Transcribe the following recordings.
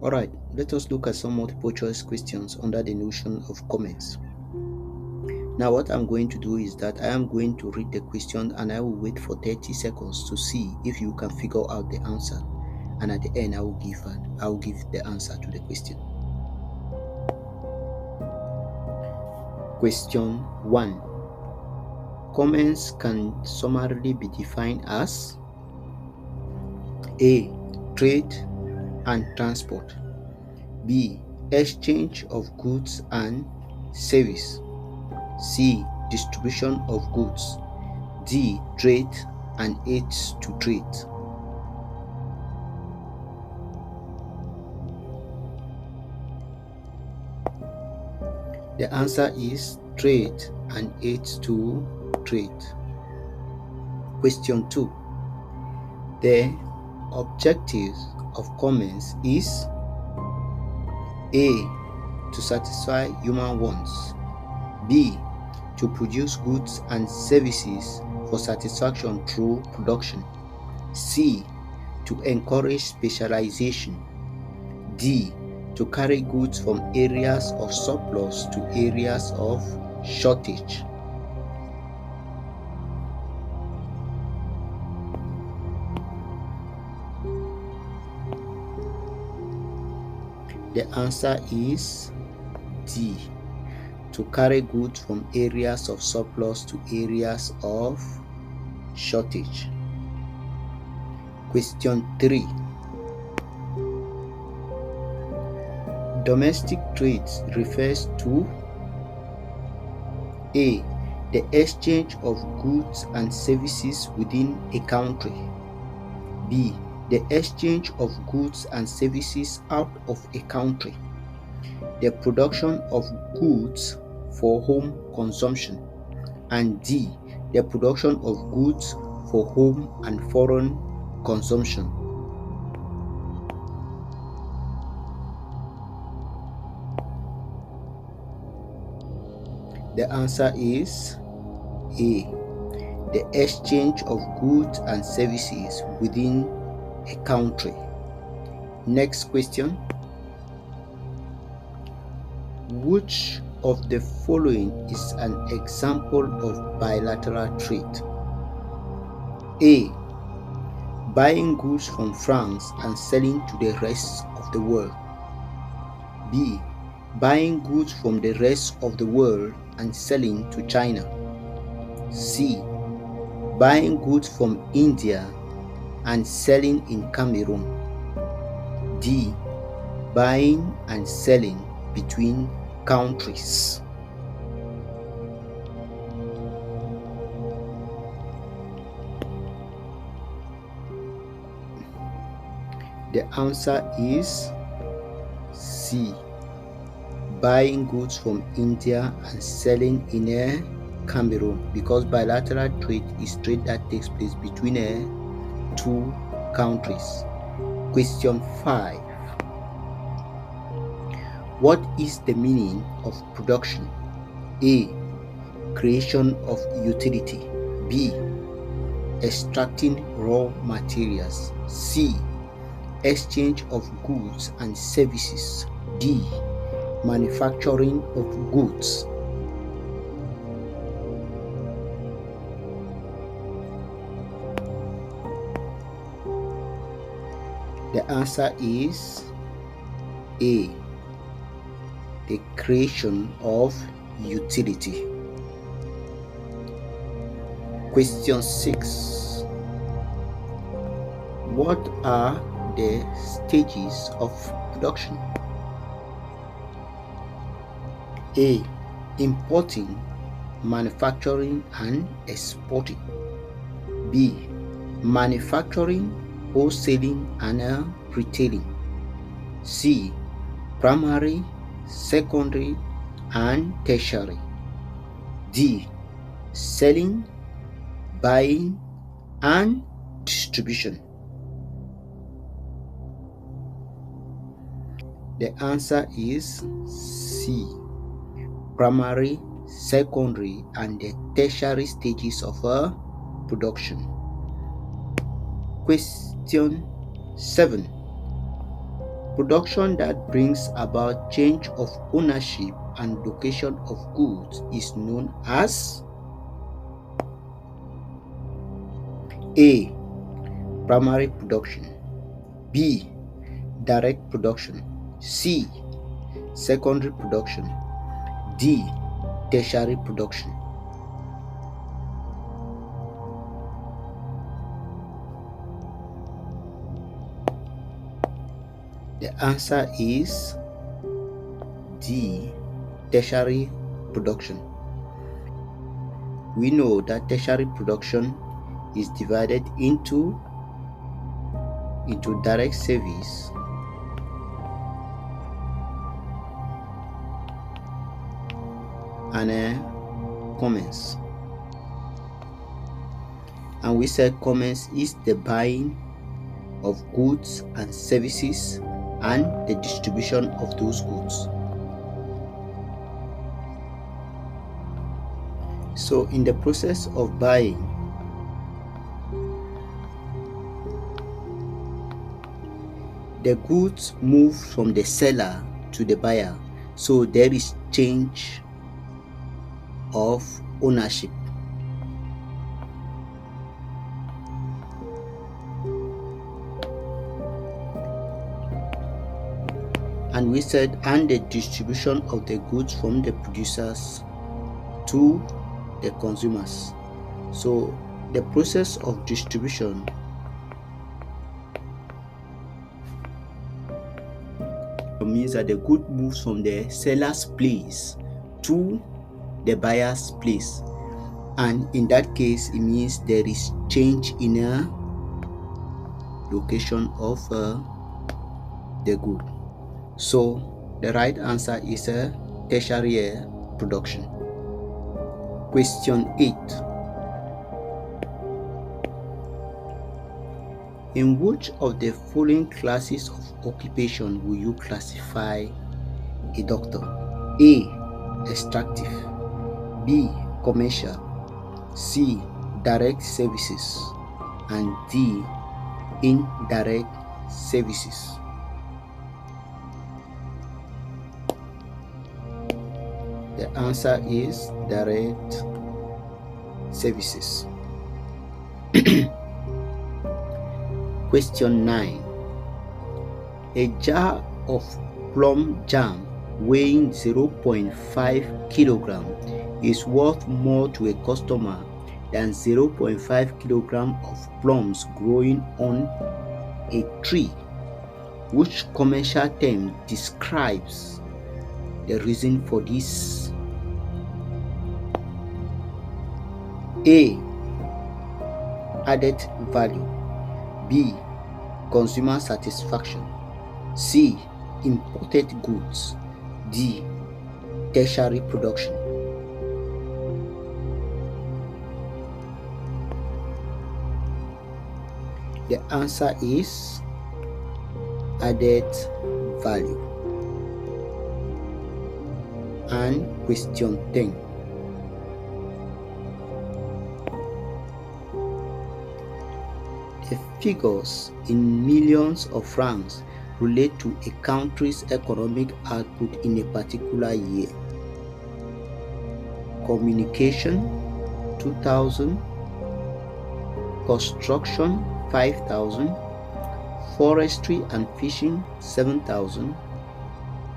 Alright, let us look at some multiple choice questions under the notion of commerce. Now what I'm going to do is that I am going to read the question and I will wait for 30 seconds to see if you can figure out the answer. And at the end, I will give the answer to the question. Question 1. Commerce can summarily be defined as A. Trade and transport. B. Exchange of goods and service. C. Distribution of goods. D. Trade and aids to trade. The answer is trade and aids to trade. Question 2. The objectives of commerce is A. To satisfy human wants. B. To produce goods and services for satisfaction through production. C. To encourage specialization. D. To carry goods from areas of surplus to areas of shortage. The answer is D. To carry goods from areas of surplus to areas of shortage. Question 3. Domestic trade refers to A. The exchange of goods and services within a country. B. The exchange of goods and services out of a country. The production of goods for home consumption. And D. The production of goods for home and foreign consumption. The answer is A. The exchange of goods and services within a country. Next question. Which of the following is an example of bilateral trade? A. Buying goods from France and selling to the rest of the world. B. Buying goods from the rest of the world and selling to China. C. Buying goods from India and selling in Cameroon. D. Buying and selling between countries. The answer is C. Buying goods from India and selling in Cameroon, because bilateral trade is trade that takes place between two countries. Question 5. What is the meaning of production? A. Creation of utility. B. Extracting raw materials. C. Exchange of goods and services. D. Manufacturing of goods. The answer is A. The creation of utility. Question 6. What are the stages of production? A. Importing, manufacturing and exporting. B. Manufacturing, wholesaling and retailing. C. Primary, secondary and tertiary. D. Selling, buying and distribution. The answer is C. Primary, secondary and the tertiary stages of production. Question 7. Production that brings about change of ownership and location of goods is known as A. Primary production, B. Direct production, C. Secondary production, D. Tertiary production. The answer is D. Tertiary production. We know that tertiary production is divided into direct service and commerce. And we said commerce is the buying of goods and services and the distribution of those goods. So in the process of buying, the goods move from the seller to the buyer, so there is change of ownership. And we said, and the distribution of the goods from the producers to the consumers. So the process of distribution means that the good moves from the seller's place to the buyer's place, and in that case it means there is change in a location of the good. So the right answer is a tertiary production. Question 8. In which of the following classes of occupation will you classify a doctor? A. Extractive, B. Commercial, C. Direct services, and D. Indirect services. The answer is direct services. Question 9. A jar of plum jam weighing 0.5 kilogram is worth more to a customer than 0.5 kilogram of plums growing on a tree. Which commercial term describes the reason for this? A. Added value, B. Consumer satisfaction, C. Imported goods, D. Tertiary production. The answer is added value. And question 10. The figures in millions of francs relate to a country's economic output in a particular year. Communication 2,000, construction 5,000, forestry and fishing 7,000,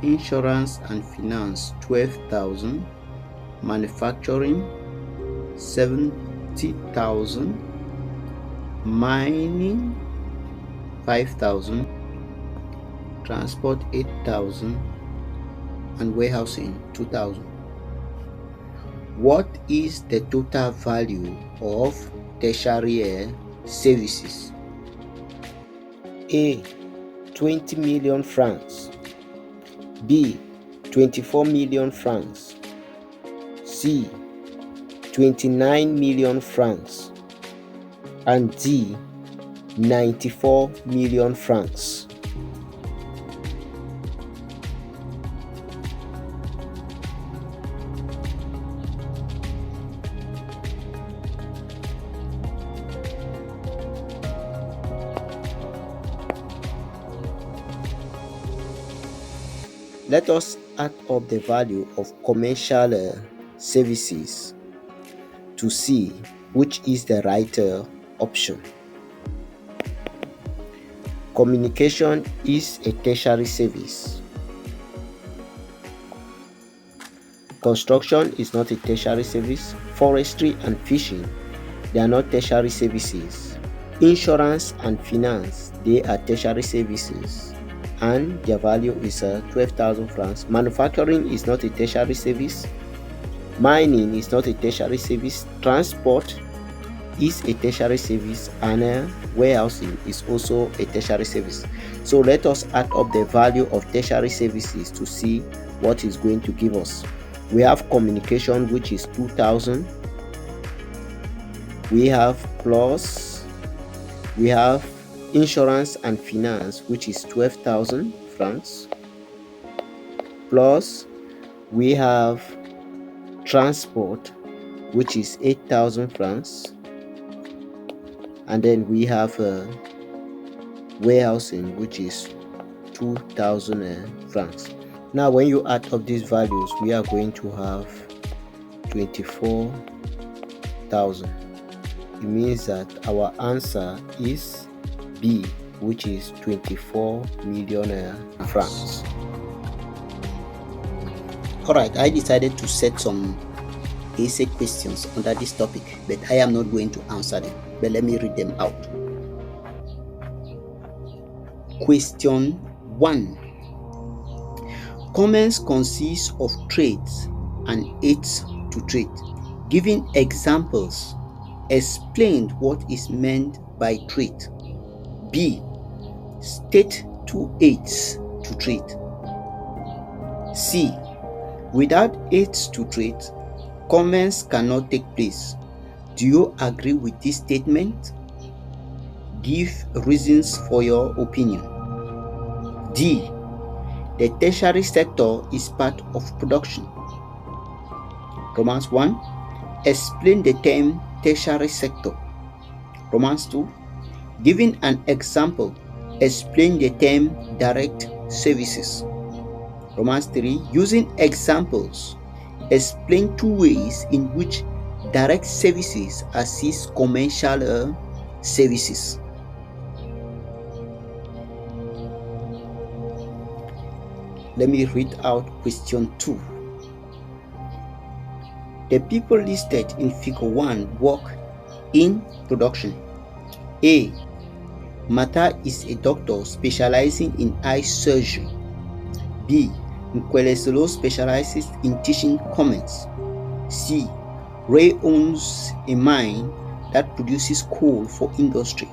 insurance and finance 12,000, manufacturing 70,000, mining 5,000, transport 8,000, and warehousing 2,000. What is the total value of tertiary services? A. 20 million francs, B. 24 million francs, C. 29 million francs, and D. 94 million francs. Let us add up the value of commercial services to see which is the right option. Communication is a tertiary service. Construction is not a tertiary service. Forestry and fishing, they are not tertiary services. Insurance and finance, they are tertiary services, and their value is 12,000 francs. Manufacturing is not a tertiary service. Mining is not a tertiary service. Transport is a tertiary service, and warehousing is also a tertiary service. So let us add up the value of tertiary services to see what is going to give us. We have communication, which is 2,000. We have insurance and finance, which is 12,000 francs. Plus we have transport, which is 8,000 francs. And then we have warehousing, which is 2,000 francs. Now when you add up these values, we are going to have 24,000. It means that our answer is B, which is 24 million francs. Alright, I decided to set some basic questions under this topic, but I am not going to answer them. But let me read them out. Question 1. Commerce consists of trades and aids to trade. Giving examples, explain what is meant by trade. B. State 2 aids to trade. C. Without aids to trade, commerce cannot take place. Do you agree with this statement? Give reasons for your opinion. D. The tertiary sector is part of production. Romance 1. Explain the term tertiary sector. Romance 2. Giving an example, explain the term direct services. Romance 3. Using examples, explain 2 ways in which direct services assist commercial services. Let me read out question 2. The people listed in figure 1 work in production. A. Mata is a doctor specializing in eye surgery. B. Nkwelesolo specializes in teaching commerce. C. Ray owns a mine that produces coal for industry.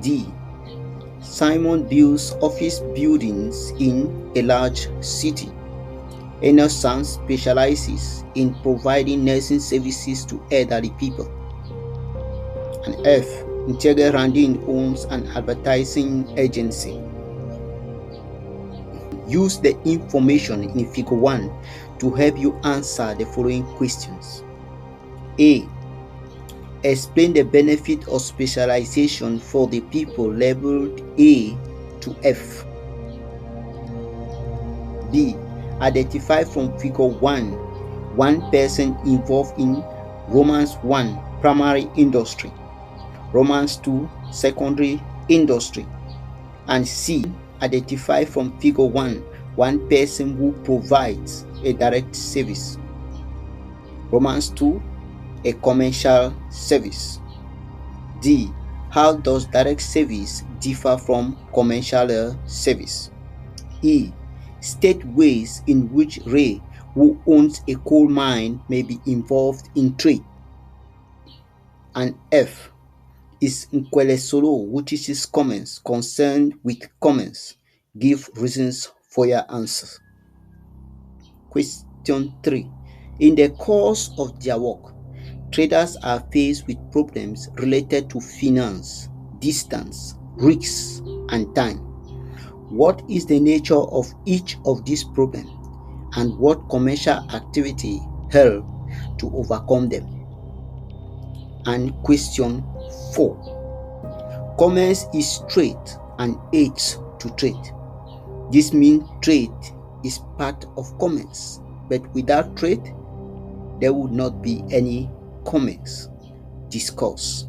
D. Simon builds office buildings in a large city. Emerson specializes in providing nursing services to elderly people. And F. Ntege Randin owns an advertising agency. Use the information in figure 1 to help you answer the following questions. A. Explain the benefit of specialization for the people labeled A to F. B. Identify from figure 1 person involved in Romance 1 primary industry, Romance 2 secondary industry, and C. Identify from figure 1 person who provides a direct service, Romance 2 a commercial service. D. How does direct service differ from commercial service? E. State ways in which Ray, who owns a coal mine, may be involved in trade. And F. Is Nkwelesolo, which is commerce, concerned with commerce? Give reasons for your answers. Question 3. In the course of their work, traders are faced with problems related to finance, distance, risks, and time. What is the nature of each of these problems, and what commercial activity help to overcome them? And question 4. Commerce is trade and aids to trade. This means trade is part of commerce, but without trade, there would not be any commerce discourse.